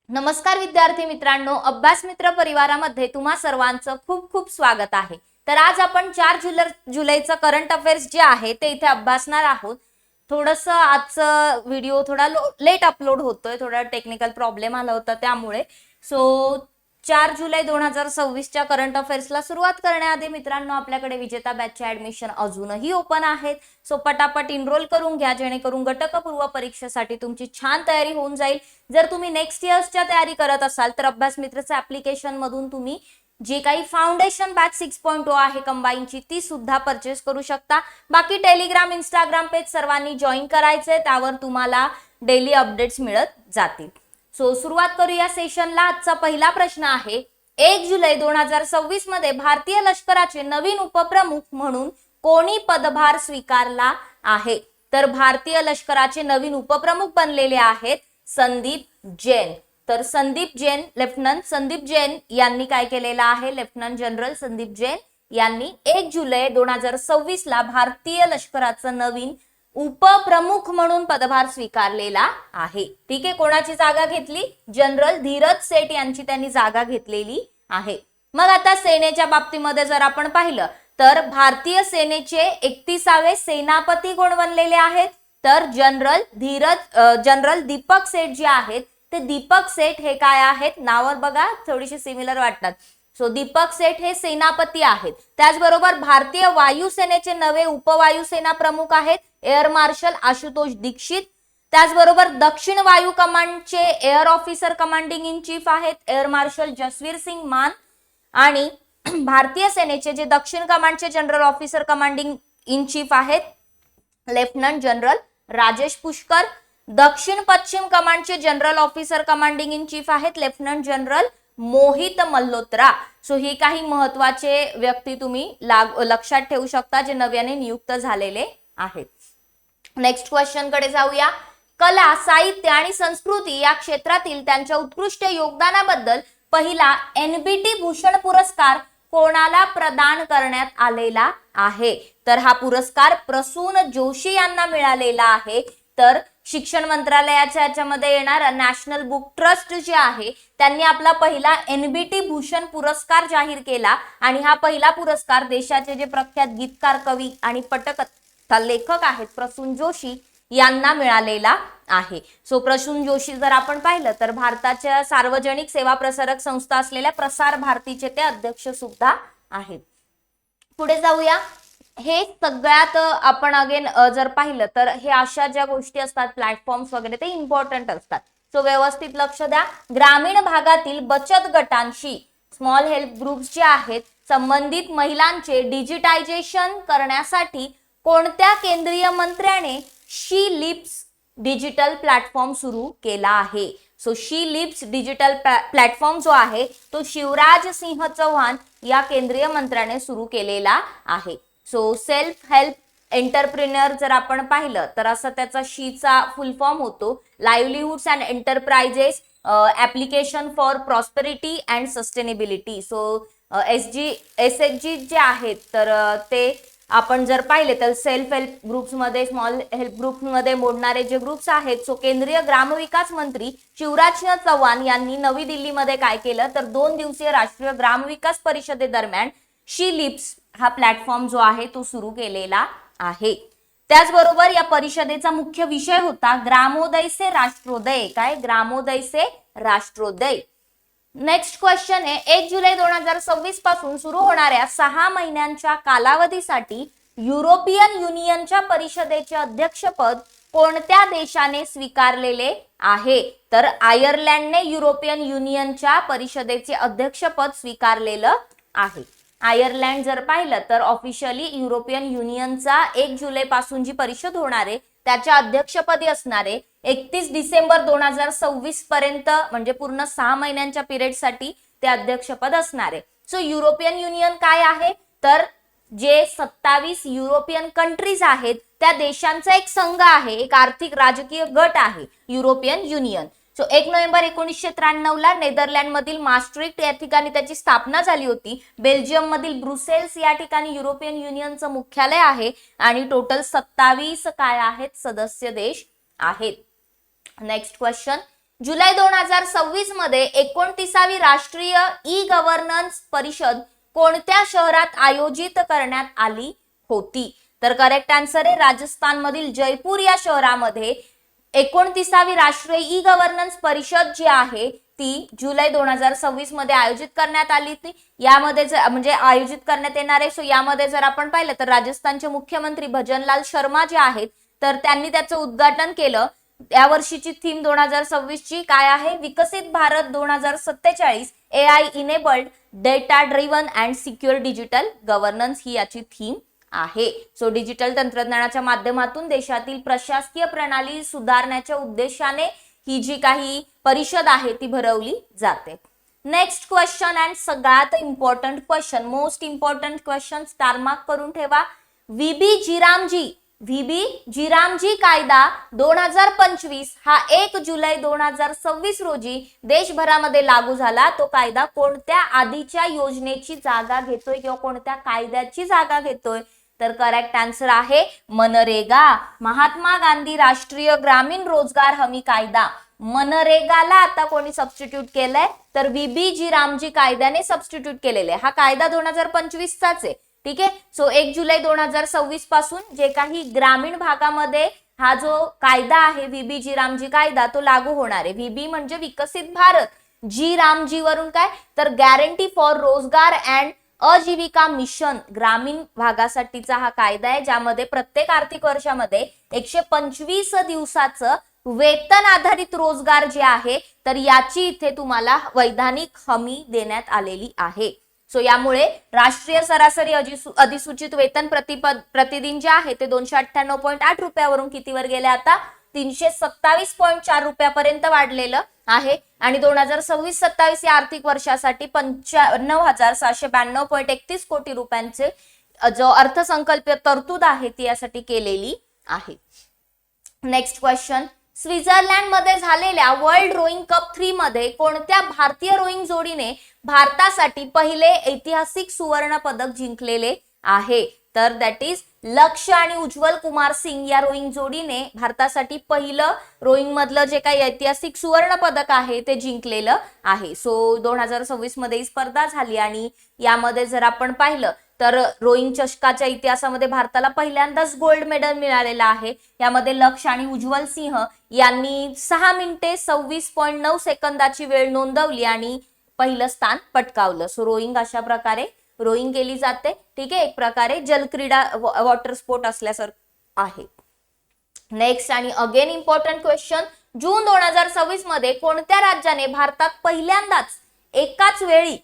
नमस्कार विद्यार्थी मित्रांनो, अभ्यास मित्र परिवारामध्ये तुम्हा सर्वांचं खूप खूप स्वागत आहे। तर आज आपण 4 जुलैचं करंट अफेअर्स जे आहे ते इथे अभ्यासणार आहोत। थोडंसं आजचा व्हिडिओ थोडा लेट अपलोड होतोय, थोडा टेक्निकल प्रॉब्लेम आला होता त्यामुळे। 4 जुलै 2026च्या करंट अफेअर्सला सुरुवात करण्याआधी मित्रांनो, आपल्याकडे विजेता बॅचचे ऍडमिशन अजूनही ओपन आहेत। सो पटापट इनरोल करून घ्या, जेणेकरून घटकपूर्व परीक्षेसाठी तुमची छान तयारी होऊन जाईल। जर तुम्ही नेक्स्ट इयर्सच्या तयारी करत असाल तर अभ्यास मित्रच्या ऍप्लिकेशन मधून तुम्ही जे काही फाउंडेशन बॅच 6.0 आहे कंबाईनची ती सुद्धा परचेस करू शकता। बाकी टेलिग्राम, इंस्टाग्राम पेज सर्वांनी जॉईन करायचे, त्यावर तुम्हाला डेली अपडेट्स मिळत जातील। सो सुरुवात करूया सेशनला। आजचा पहिला प्रश्न आहे, 1 जुलै 2026 मध्ये भारतीय लष्कराचे नवीन उपप्रमुख म्हणून कोणी पदभार स्वीकारला आहे? तर भारतीय लष्कराचे नवीन उपप्रमुख बनलेले आहेत संदीप जैन। तर संदीप जैन, लेफ्टनंट संदीप जैन यांनी काय केलेलं आहे? लेफ्टनंट जनरल संदीप जैन यांनी 1 जुलै 2026 ला भारतीय लष्कराचं नवीन उपप्रमुख म्हणून पदभार स्वीकारलेला आहे। ठीक आहे, कोणाची जागा घेतली? जनरल धीरज सेठ यांची त्यांनी जागा घेतलेली आहे। मग आता सेनेच्या बाबतीमध्ये जर आपण पाहिलं तर भारतीय सेनेचे 31वे सेनापती कोण बनलेले आहेत? तर जनरल दीपक सेठ जे आहेत ते दीपक सेठ हे काय आहेत? नावावर बघा थोडीशी सिमिलर वाटतात। सो दीपक सेठ हे सेनापती आहेत। त्याचबरोबर भारतीय वायुसेनेचे नवे उपवायुसेना प्रमुख आहेत एअर मार्शल आशुतोष दीक्षित। त्याचबरोबर दक्षिण वायू कमांडचे air officer commanding in chief आहेत एअर मार्शल जसवीर सिंग मान। आणि भारतीय सेनेचे जे दक्षिण कमांडचे general officer commanding in chief आहेत लेफ्टनंट जनरल राजेश पुष्कर। दक्षिण पश्चिम कमांडचे general officer commanding in chief आहेत lieutenant general Mohit Malhotra. So ही काही महत्वाचे व्यक्ती तुम्ही लक्षात ठेवू शकता जे नव्याने नियुक्त झालेले आहेत। नेक्स्ट क्वेश्चन कडे जाऊया। कला, साहित्य आणि संस्कृती या क्षेत्रातील त्यांच्या उत्कृष्ट योगदानाबद्दल पहिला एनबीटी भूषण पुरस्कार कोणाला प्रदान करण्यात आलेला आहे? तर हा पुरस्कार प्रसून जोशी यांना मिळालेला आहे। तर शिक्षण मंत्रालयाच्या याच्यामध्ये येणारा नॅशनल बुक ट्रस्ट जे आहे त्यांनी आपला पहिला एनबीटी भूषण पुरस्कार जाहीर केला आणि हा पहिला पुरस्कार देशाचे जे प्रख्यात गीतकार, कवी आणि पटकथा लेखक आहेत प्रसून जोशी यांना मिळालेला आहे। सो प्रसून जोशी जर आपण पाहिलं तर भारताच्या सार्वजनिक सेवा प्रसारक संस्था असलेल्या प्रसार भारतीचे ते अध्यक्ष सुद्धा आहेत। पुढे जाऊया। हे सगळ्यात आपण अगेन जर पाहिलं तर हे अशा ज्या गोष्टी असतात प्लॅटफॉर्म्स वगैरे ते इम्पॉर्टंट असतात। सो व्यवस्थित लक्ष द्या। ग्रामीण भागातील बचत गटांशी स्मॉल हेल्प ग्रुप्स जे आहेत संबंधित महिलांचे डिजिटायझेशन करण्यासाठी कोणत्या केंद्रीय मंत्र्याने शी लिप्स डिजिटल प्लॅटफॉर्म सुरू केला आहे? So she lips digital platform जो आहे तो शिवराज सिंह चौहान या केंद्रीय मंत्र्याने सुरू केलेला आहे। सो सेल्फ हेल्प एंटरप्रेन्योर जर आपण पाहिलं तर असं त्याचा शीचा फुल फॉर्म होतो livelihoods and enterprises application for prosperity and sustainability. So SHG जे आहेत तर ते आपण जर पाहिले तर सेल्फ हेल्प ग्रुप्स मध्ये, स्मॉल हेल्प ग्रुप मध्ये मोडणारे जे ग्रुप्स आहेत। सो केंद्रीय ग्रामविकास मंत्री शिवराजसिंह चौहान यांनी नवी दिल्लीमध्ये काय केलं तर 2 दिवसीय राष्ट्रीय ग्रामविकास परिषदेदरम्यान शी लिप्स हा प्लॅटफॉर्म जो आहे तो सुरू केलेला आहे। त्याचबरोबर या परिषदेचा मुख्य विषय होता ग्रामोदय से राष्ट्रोदय। काय? ग्रामोदय से राष्ट्रोदय। नेक्स्ट क्वेश्चन आहे, 1 जुलै 2026 पासून सुरू होणाऱ्या 6 महिन्यांच्या कालावधीसाठी युरोपियन युनियनच्या परिषदेचे अध्यक्षपद कोणत्या देशाने स्वीकारलेले आहे? तर आयर्लंडने युरोपियन युनियनच्या परिषदेचे अध्यक्षपद स्वीकारलेलं आहे। आयर्लंड जर पाहिलं तर ऑफिशियली युरोपियन युनियनचा 1 जुलै पासून जी परिषद होणार आहे त्याच्या अध्यक्षपदी असणारे 31 डिसेंबर 2026 पर्यंत म्हणजे पूर्ण 6 महिन्यांच्या पिरियड साठी ते अध्यक्षपद असणार आहे। सो युरोपियन युनियन काय आहे तर जे 27 युरोपियन कंट्रीज आहेत त्या देशांचा एक संघ आहे, एक आर्थिक राजकीय गट आहे युरोपियन युनियन। सो 1 नोव्हेंबर 1993 ला नेदरलँड मधील मास्ट्रिक्ट या ठिकाणी त्याची स्थापना झाली होती। बेल्जियम मधील ब्रुसेल्स या ठिकाणी युरोपियन युनियनचं मुख्यालय आहे आणि टोटल 27 काय आहेत सदस्य देश आहेत। नेक्स्ट क्वेश्चन, जुलै 2026 मध्ये 29वी राष्ट्रीय ई गव्हर्नन्स परिषद कोणत्या शहरात आयोजित करण्यात आली होती? तर करेक्ट आन्सर आहे राजस्थान मधील जयपूर या शहरामध्ये 29वी राष्ट्रीय ई गव्हर्नन्स परिषद जी आहे ती जुलै 2026 मध्ये आयोजित करण्यात आली होती. यामध्ये म्हणजे आयोजित करण्यात येणार आहे. सो यामध्ये जर आपण पाहिलं तर राजस्थानचे मुख्यमंत्री भजनलाल शर्मा जे आहेत तर त्यांनी त्याचं उद्घाटन केलं. या वर्षीची थीम 2026 ची काय आहे? Viksit Bharat 2047 AI enabled data driven and secure digital governance ही याची थीम आहे. सो डिजिटल तंत्रज्ञानाच्या माध्यमातून देशातील प्रशासकीय प्रणाली सुधारण्याच्या उद्देशाने ही जी काही परिषद आहे ती भरवली जाते. नेक्स्ट क्वेश्चन अँड सगळ्यात important question, most important question star mark करून ठेवा. व्हीबी जिरामजी कायदा 2025 हा 1 जुलै 2026 रोजी देशभरामध्ये लागू झाला. तो कायदा कोणत्या आधीच्या योजनेची जागा घेतोय किंवा कोणत्या कायद्याची जागा घेतोय? तर करेक्ट आन्सर आहे मनरेगा, महात्मा गांधी राष्ट्रीय ग्रामीण रोजगार हमी कायदा. मनरेगाला आता कोणी सबस्टिट्यूट केलंय? तर व्हीबी रामजी कायद्याने सबस्टिट्यूट केलेले. हा कायदा 2025 चाच आहे. ठीक आहे. सो 1 जुलै 2026 पासून जे काही ग्रामीण भागामध्ये हा जो कायदा आहे व्हीबी रामजी कायदा तो लागू होणार आहे. व्हीबी म्हणजे विकसित भारत, जी रामजी वरून काय तर गॅरंटी फॉर रोजगार अँड आजीविका मिशन ग्रामीण भागासाठीचा हा कायदा आहे ज्यामध्ये प्रत्येक आर्थिक वर्षामध्ये 125 दिवसाचं वेतन आधारित रोजगार जे आहे तर याची इथे तुम्हाला वैधानिक हमी देण्यात आलेली आहे. सो यामुळे राष्ट्रीय सरासरी अधिसूचित वेतन प्रतिदिन जे आहे ते 298.8 रुपयावरून कितीवर गेले आता 327.4 रुपयापर्यंत वाढलेलं आहे. आणि 2026-27 या आर्थिक वर्षासाठी 95,792.31 कोटी रुपयांचे जो अर्थसंकल्पीय तरतूद आहे ती यासाठी केलेली आहे. नेक्स्ट क्वेश्चन, स्वित्झर्लंड मध्ये झालेल्या वर्ल्ड रोईंग कप 3 मध्ये कोणत्या भारतीय रोईंग जोडीने भारतासाठी पहिले ऐतिहासिक सुवर्ण पदक जिंकलेले आहे? तर दॅट इज लक्ष्य आणि उज्ज्वल कुमार सिंग या रोईंग जोडीने भारतासाठी पहिलं रोईंग मधलं जे काही ऐतिहासिक सुवर्ण पदक आहे ते जिंकलेलं आहे. सो 2026 मध्ये ही स्पर्धा झाली आणि यामध्ये जर आपण पाहिलं तर रोईंग चषकाच्या इतिहासामध्ये भारताला पहिल्यांदाच गोल्ड मेडल मिळालेलं आहे. यामध्ये लक्ष्य आणि उज्ज्वल सिंह यांनी 6 मिनिटे 26.9 सेकंदाची वेळ नोंदवली आणि पहिलं स्थान पटकावलं. सो रोईंग अशा प्रकारे रोईंग केली जाते. ठीक आहे, एक प्रकारे जलक्रीडा वॉटर स्पोर्ट असल्यासारखं आहे. नेक्स्ट आणि अगेन इम्पॉर्टंट क्वेश्चन, जून 2026 मध्ये कोणत्या राज्याने भारतात पहिल्यांदाच एकाच वेळी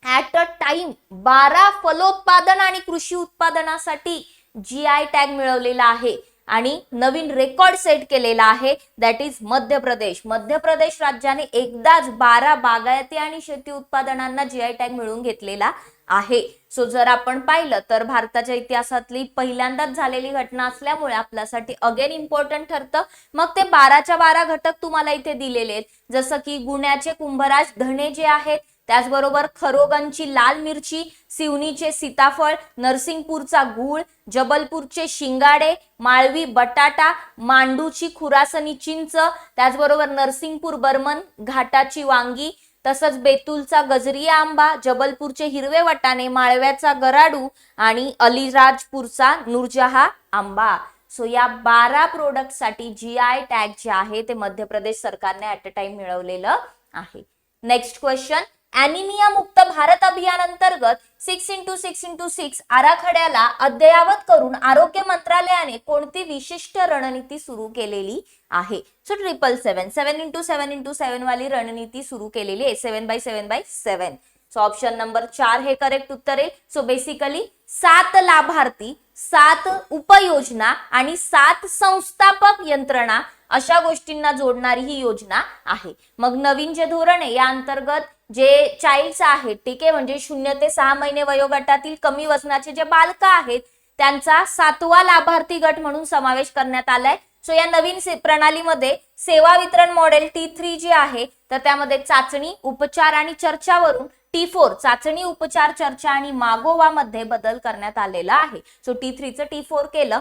ऍट अ टाइम 12 फलोत्पादन आणि कृषी उत्पादनासाठी GI टॅग मिळवलेला आहे आणि नवीन रेकॉर्ड सेट केलेला आहे? That is Madhya Pradesh. मध्य प्रदेश राज्याने एकदाच 12 बागायती आणि शेती उत्पादनांना GI टॅग मिळवून घेतलेला आहे. सो जर आपण पाहिलं तर भारताच्या इतिहासातली पहिल्यांदाच झालेली घटना असल्यामुळे आपल्यासाठी अगेन इम्पॉर्टंट ठरतं. मग ते 12च्या 12 घटक तुम्हाला इथे दिलेले आहेत, जसं की गुण्याचे कुंभराज धणे जे आहेत, त्याचबरोबर खरोगनची लाल मिरची, सिवनीचे सीताफळ, नरसिंगपूरचा गूळ, जबलपूरचे शिंगाडे, माळवी बटाटा, मांडूची खुरासनी चिंच, त्याचबरोबर नरसिंगपूर बर्मन घाटाची वांगी, तसंच बेतूलचा गजरिया आंबा, जबलपूरचे हिरवे वटाणे, माळव्याचा गराडू आणि अलिराजपूरचा नूरजहा आंबा. सो या 12 प्रोडक्ट साठी GI टॅग जे आहे ते मध्य प्रदेश सरकारने ऍट अ टाइम मिळवलेलं आहे. नेक्स्ट क्वेश्चन, ॲनिमिया मुक्त भारत अभियान अंतर्गत 6x6x6 आराखड्याला अद्ययावत करून आरोग्य मंत्रालयाने कोणती विशिष्ट रणनीती सुरू केलेली आहे? सो 777 7x7x7 वाली रणनीती सुरू केलेली आहे, 7x7x7. सो ऑप्शन नंबर 4 हे करेक्ट उत्तर आहे. सो बेसिकली 7 लाभार्थी, 7 उपयोजना आणि 7 संस्थापक यंत्रणा अशा गोष्टींना जोडणारी ही योजना आहे. मग नवीन जे धोरण आहे या अंतर्गत जे चाइल्ड्स आहेत, ठीक आहे, म्हणजे 0 ते 6 महिने वयोगटातील कमी वजनाचे जे बालक आहेत त्यांचा 7वा लाभार्थी गट म्हणून समावेश करण्यात आलाय. सो या नवीन प्रणालीमध्ये सेवा वितरण मॉडेल T3 जे आहे तर त्यामध्ये चाचणी, उपचार आणि चर्चावरून T4 चाचणी, उपचार, चर्चा आणि मागोवा मध्ये बदल करण्यात आलेला आहे. सो T3 चं T4 केलं.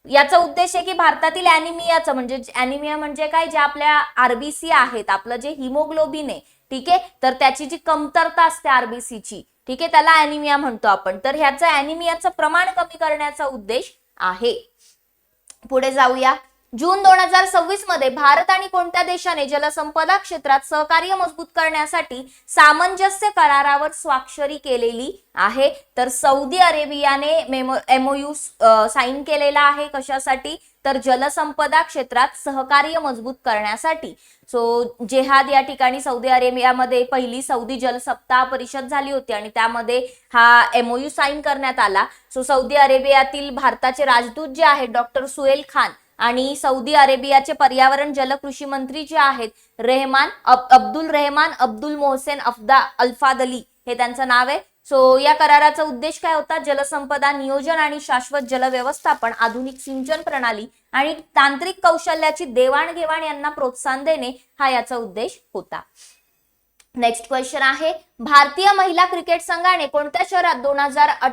याचा उद्देश आहे की भारतातील ॲनिमियाचं म्हणजे ॲनिमिया म्हणजे काय, जे आपल्या आरबीसी आहेत, आपलं जे हिमोग्लोबिन आहे, ठीक आहे, तर त्याची जी कमतरता असते आरबीसीची, ठीक आहे, त्याला ॲनिमिया म्हणतो आपण. तर ह्याचं ॲनिमियाचं प्रमाण कमी करण्याचा उद्देश आहे. पुढे जाऊया. जून 2026 मध्ये भारत आणि कोणत्या देशाने जलसंपदा क्षेत्रात सहकार्य मजबूत करण्यासाठी सामंजस्य करारावर स्वाक्षरी केलेली आहे? तर सौदी अरेबियाने MOU साईन केलेला आहे. कशासाठी? तर जलसंपदा क्षेत्रात सहकार्य मजबूत करण्यासाठी. सो जेहाद या ठिकाणी सौदी अरेबियामध्ये पहिली सौदी जल सप्ताह परिषद झाली होती आणि त्यामध्ये हा MOU साईन करण्यात आला. सो सौदी अरेबियातील भारताचे राजदूत जे आहेत डॉक्टर सुहेल खान आणि सौदी अरेबियाचे पर्यावरण जलकृषी मंत्री जे आहेत अब्दुल रहमान अब्दुल मोहसेन अल्फादली हे त्यांचं नाव आहे. सो या कराराचा उद्देश काय होता? जलसंपदा नियोजन आणि शाश्वत जल व्यवस्थापन, आधुनिक सिंचन प्रणाली आणि तांत्रिक कौशल्याची देवाणघेवाण यांना प्रोत्साहन देणे हा याचा उद्देश होता. नेक्स्ट क्वेश्चन आहे, भारतीय महिला क्रिकेट संघाने कोणत्या शहरात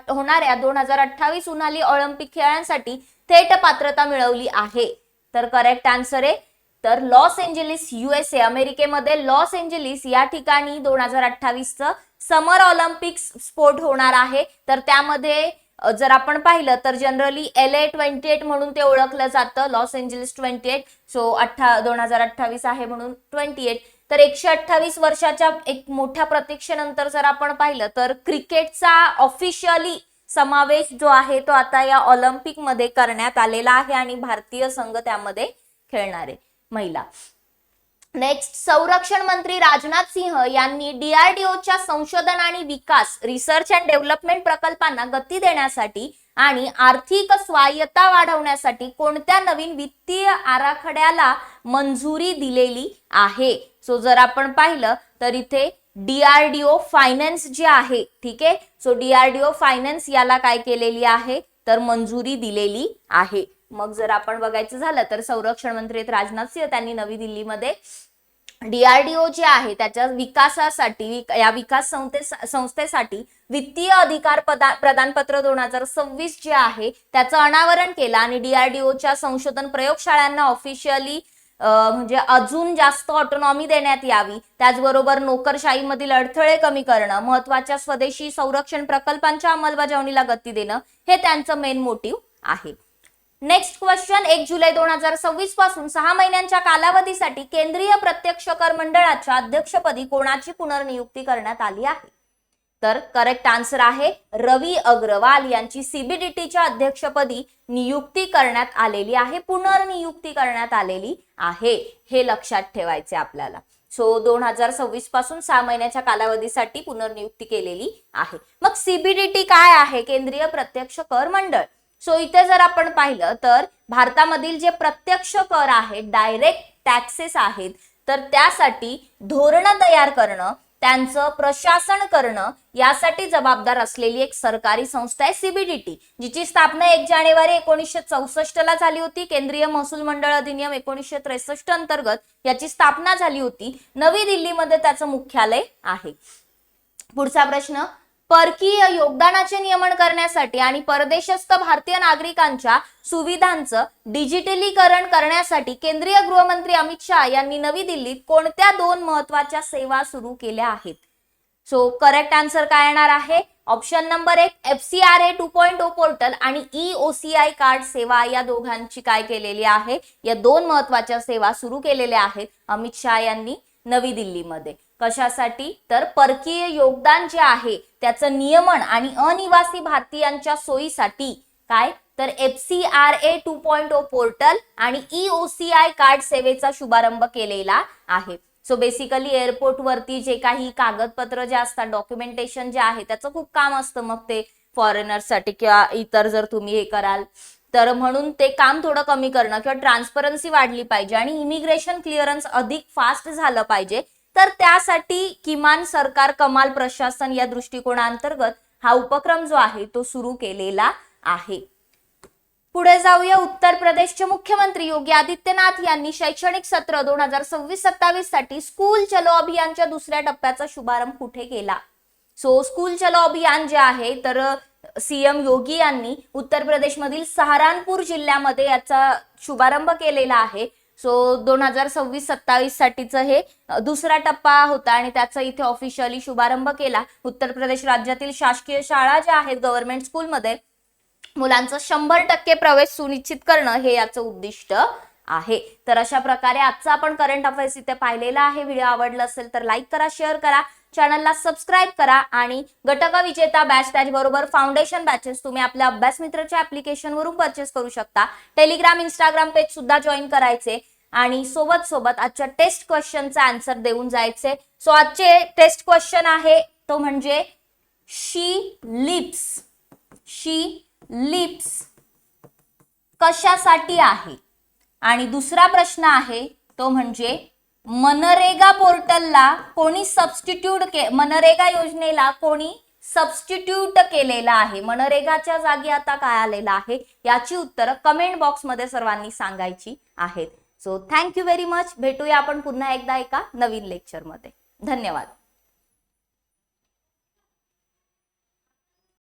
होणाऱ्या 2028 उन्हाळी ऑलिम्पिक खेळांसाठी थेट पात्रता मिळवली आहे? तर करेक्ट आन्सर आहे तर लॉस एंजेलिस, USA, अमेरिकेमध्ये लॉस एंजेलिस या ठिकाणी 2028 चं समर ऑलिम्पिक्स स्पोर्ट होणार आहे. तर त्यामध्ये जर आपण पाहिलं तर जनरली LA 28 म्हणून ते ओळखलं जातं, लॉस एंजेलिस 28. सो 2028 आहे म्हणून 28. तर 128 वर्षाच्या एक मोठ्या प्रतीक्षेनंतर जर आपण पाहिलं तर क्रिकेटचा ऑफिशियली समावेश जो आहे तो आता या ऑलिम्पिक मध्ये करण्यात आलेला आहे आणि भारतीय संघ त्यामध्ये खेळणार आहे महिला. नेक्स्ट, संरक्षण मंत्री राजनाथ सिंह यांनी DRDOच्या संशोधन आणि विकास रिसर्च अँड डेव्हलपमेंट प्रकल्पांना गती देण्यासाठी आणि आर्थिक स्वायत्ता वाढवण्यासाठी कोणत्या नवीन वित्तीय आराखड्याला मंजुरी दिलेली आहे? सो जर आपण पाहिलं तर इथे DRDO फायनान्स जे आहे, ठीक आहे, सो DRDO फायनान्स याला काय केलेली आहे तर मंजुरी दिलेली आहे. मग जर आपण बघायचं झालं तर संरक्षण मंत्री राजनाथ सिंह त्यांनी नवी दिल्लीमध्ये DRDO जे आहे त्याच्या विकासासाठी, या विकास संस्थेसाठी वित्तीय अधिकार प्रदानपत्र 2026 जे आहे त्याचं अनावरण केलं आणि DRDOच्या संशोधन प्रयोगशाळांना ऑफिशियली म्हणजे अजून जास्त ऑटोनॉमी देण्यात यावी, त्याचबरोबर नोकरशाहीमधील अडथळे कमी करणं, महत्वाच्या स्वदेशी संरक्षण प्रकल्पांच्या अंमलबजावणीला गती देणं हे त्यांचं मेन मोटिव्ह आहे. नेक्स्ट क्वेश्चन, 1 जुलै 2026 पासून 6 महिन्यांच्या कालावधीसाठी केंद्रीय प्रत्यक्ष कर मंडळाच्या अध्यक्षपदी कोणाची पुनर्नियुक्ती करण्यात आली आहे? तर करेक्ट आन्सर आहे रवी अग्रवाल यांची CBDTच्या अध्यक्षपदी नियुक्ती करण्यात आलेली आहे, पुनर्नियुक्ती करण्यात आलेली आहे. हे लक्षात ठेवायचे आपल्याला. सो 2026 पासून 6 महिन्याच्या कालावधीसाठी पुनर्नियुक्ती केलेली आहे. मग CBDT काय आहे? केंद्रीय प्रत्यक्ष कर मंडळ. सो इथे जर आपण पाहिलं तर भारतामधील जे प्रत्यक्ष कर आहेत, डायरेक्ट टॅक्सेस आहेत, तर त्यासाठी धोरण तयार करणं, त्यांचं प्रशासन करणं यासाठी जबाबदार असलेली एक सरकारी संस्था आहे CBDT, जिची स्थापना 1 जानेवारी 1964 ला झाली होती. केंद्रीय महसूल मंडळ अधिनियम 1963 अंतर्गत याची स्थापना झाली होती. नवी दिल्लीमध्ये त्याचं मुख्यालय आहे. पुढचा प्रश्न, परकीय योगदानाचे नियमन करण्यासाठी आणि परदेशस्थ भारतीय नागरिकांच्या सुविधांचं डिजिटलीकरण करण्यासाठी केंद्रीय गृहमंत्री अमित शहा यांनी नवी दिल्लीत कोणत्या 2 महत्वाच्या सेवा सुरू केल्या आहेत? सो करेक्ट आन्सर काय येणार आहे? ऑप्शन नंबर 1 FCRA 2.0 पोर्टल आणि EOCI कार्ड सेवा या दोघांची काय केलेली आहे? या 2 महत्वाच्या सेवा सुरू केलेल्या आहेत अमित शहा यांनी नवी दिल्लीमध्ये. कशासाठी? तर परकीय योगदान जे आहे त्याचं नियमन आणि अनिवासी भारतीयांच्या सोयीसाठी काय तर FCRA 2.0 पोर्टल आणि EOCI कार्ड सेवेचा शुभारंभ केलेला आहे. सो बेसिकली एअरपोर्ट वरती जे काही कागदपत्र जे असतात, डॉक्युमेंटेशन जे आहे त्याचं खूप काम असतं, मग ते फॉरेनर्ससाठी किंवा इतर जर तुम्ही हे कराल तर म्हणून ते काम थोडं कमी करणं किंवा ट्रान्सपरन्सी वाढली पाहिजे आणि इमिग्रेशन क्लिअरन्स अधिक फास्ट झालं पाहिजे. तर त्यासाठी किमान सरकार कमाल प्रशासन या दृष्टिकोनांतर्गत हा उपक्रम जो आहे तो सुरू केलेला आहे. पुढे जाऊया. उत्तर प्रदेशचे मुख्यमंत्री योगी आदित्यनाथ यांनी शैक्षणिक सत्र 2026-27 साठी स्कूल चलो अभियानच्या 2ऱ्या टप्प्याचा शुभारंभ कुठे केला? सो स्कूल चलो अभियान जे आहे तर सीएम योगी यांनी उत्तर प्रदेशमधील सहारनपूर जिल्ह्यामध्ये याचा शुभारंभ केलेला आहे. सो 2026-27 साठीचं हे दुसरा टप्पा होता आणि त्याचा इथे ऑफिशियली शुभारंभ केला. उत्तर प्रदेश राज्यातील शासकीय शाळा ज्या आहेत गव्हर्नमेंट स्कूलमध्ये मुलांचा 100% प्रवेश सुनिश्चित करणं हे याचं उद्दिष्ट आहे. तर अशा प्रकारे आजचा आपण करंट अफेअर्स इथे पाहिलेला आहे. व्हिडिओ आवडला असेल तर लाईक करा, शेअर करा, चॅनलला सबस्क्राईब करा आणि घटक विजेता बॅच त्याचबरोबर फाउंडेशन बॅचेस तुम्ही आपल्या अभ्यास मित्रच्या ऍप्लिकेशन वरून परचेस करू शकता. टेलिग्राम, इंस्टाग्राम पेज सुद्धा जॉईन करायचे आणि सोबत आजच्या टेस्ट क्वेश्चनचा आन्सर देऊन जायचे. सो आजचे टेस्ट क्वेश्चन आहे तो म्हणजे शी लिप्स कशासाठी आहे. आणि दुसरा प्रश्न आहे तो म्हणजे मनरेगा पोर्टलला कोणी मनरेगा योजनेला कोणी सबस्टिट्यूट केलेला आहे. मनरेगाच्या जागी आता काय आलेलं आहे याची उत्तरं कमेंट बॉक्स मध्ये सर्वांनी सांगायची आहेत. So thank you very much. भेटूया आपण पुन्हा एकदा एका नवीन लेक्चर मध्ये. धन्यवाद.